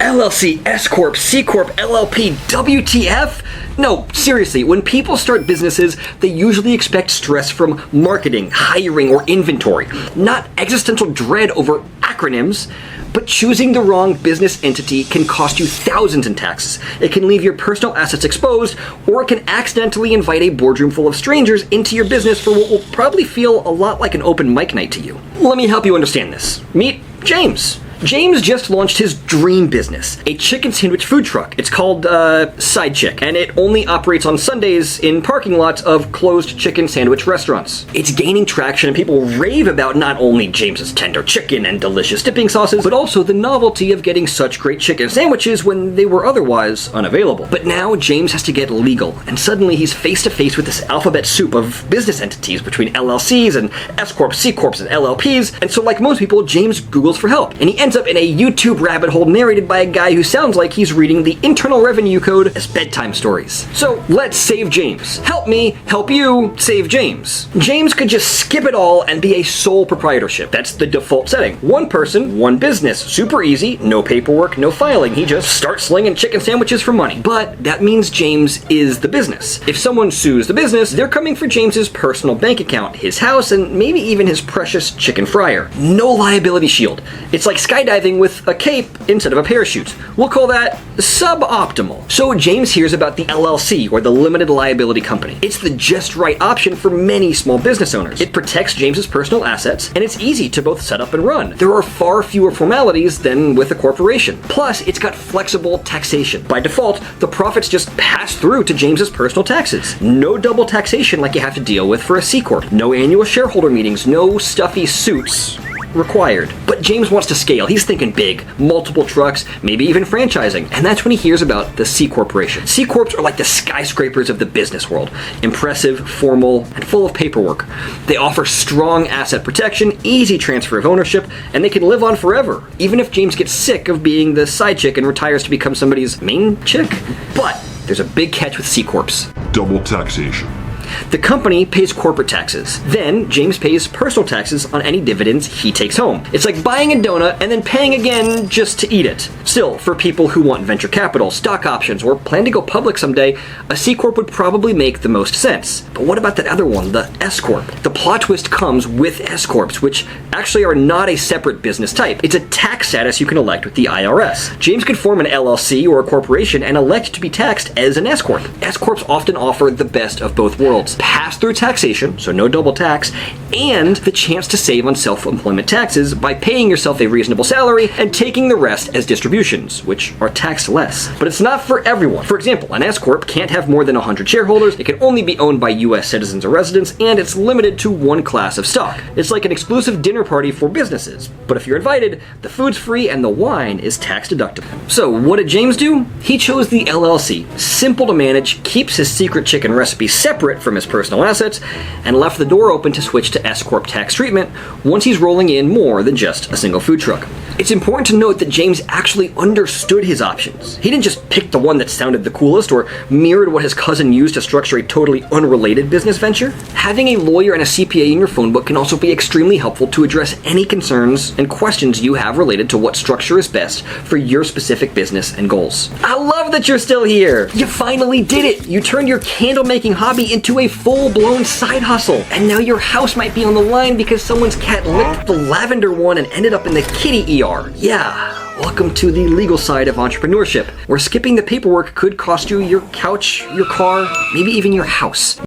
LLC, S Corp, C Corp, LLP, WTF? No, seriously, when people start businesses, they usually expect stress from marketing, hiring, or inventory, not existential dread over acronyms. But choosing the wrong business entity can cost you thousands in taxes. It can leave your personal assets exposed, or it can accidentally invite a boardroom full of strangers into your business for what will probably feel a lot like an open mic night to you. Let me help you understand this. Meet James. James just launched his dream business, a chicken sandwich food truck. It's called Side Chick, and it only operates on Sundays in parking lots of closed chicken sandwich restaurants. It's gaining traction, and people rave about not only James's tender chicken and delicious dipping sauces, but also the novelty of getting such great chicken sandwiches when they were otherwise unavailable. But now James has to get legal, and suddenly he's face to face with this alphabet soup of business entities between LLCs and S Corps, C Corps, and LLPs. And so, like most people, James Googles for help, and he ends up in a YouTube rabbit hole narrated by a guy who sounds like he's reading the Internal Revenue Code as bedtime stories. So let's save James. Help me, help you, save James. James could just skip it all and be a sole proprietorship. That's the default setting. One person, one business. Super easy, no paperwork, no filing. He just starts slinging chicken sandwiches for money. But that means James is the business. If someone sues the business, they're coming for James's personal bank account, his house, and maybe even his precious chicken fryer. No liability shield. It's like skydiving with a cape instead of a parachute. We'll call that suboptimal. So James hears about the LLC, or the limited liability company. It's the just right option for many small business owners. It protects James's personal assets, and it's easy to both set up and run. There are far fewer formalities than with a corporation. Plus, it's got flexible taxation. By default, the profits just pass through to James's personal taxes. No double taxation like you have to deal with for a C Corp. No annual shareholder meetings, no stuffy suits required. But James wants to scale. He's thinking big, multiple trucks, maybe even franchising. And that's when he hears about the C Corporation. C Corps are like the skyscrapers of the business world. Impressive, formal, and full of paperwork. They offer strong asset protection, easy transfer of ownership, and they can live on forever, even if James gets sick of being the side chick and retires to become somebody's main chick. But there's a big catch with C Corps. Double taxation. The company pays corporate taxes. Then James pays personal taxes on any dividends he takes home. It's like buying a donut and then paying again just to eat it. Still, for people who want venture capital, stock options, or plan to go public someday, a C Corp would probably make the most sense. But what about that other one, the S Corp? The plot twist comes with S Corps, which actually are not a separate business type. It's a tax status you can elect with the IRS. James could form an LLC or a corporation and elect to be taxed as an S Corp. S Corps often offer the best of both worlds. Pass-through taxation, so no double tax, and the chance to save on self-employment taxes by paying yourself a reasonable salary and taking the rest as distributions, which are taxed less. But it's not for everyone. For example, an S Corp can't have more than 100 shareholders, it can only be owned by US citizens or residents, and it's limited to one class of stock. It's like an exclusive dinner party for businesses, but if you're invited, the food's free and the wine is tax deductible. So what did James do? He chose the LLC. Simple to manage, keeps his secret chicken recipe separate from his personal assets, and left the door open to switch to S Corp tax treatment once he's rolling in more than just a single food truck. It's important to note that James actually understood his options. He didn't just pick the one that sounded the coolest or mirrored what his cousin used to structure a totally unrelated business venture. Having a lawyer and a CPA in your phone book can also be extremely helpful to address any concerns and questions you have related to what structure is best for your specific business and goals. I love that you're still here. You finally did it. You turned your candle making hobby into a full-blown side hustle. And now your house might be on the line because someone's cat licked the lavender one and ended up in the kitty ER. Yeah, welcome to the legal side of entrepreneurship, where skipping the paperwork could cost you your couch, your car, maybe even your house.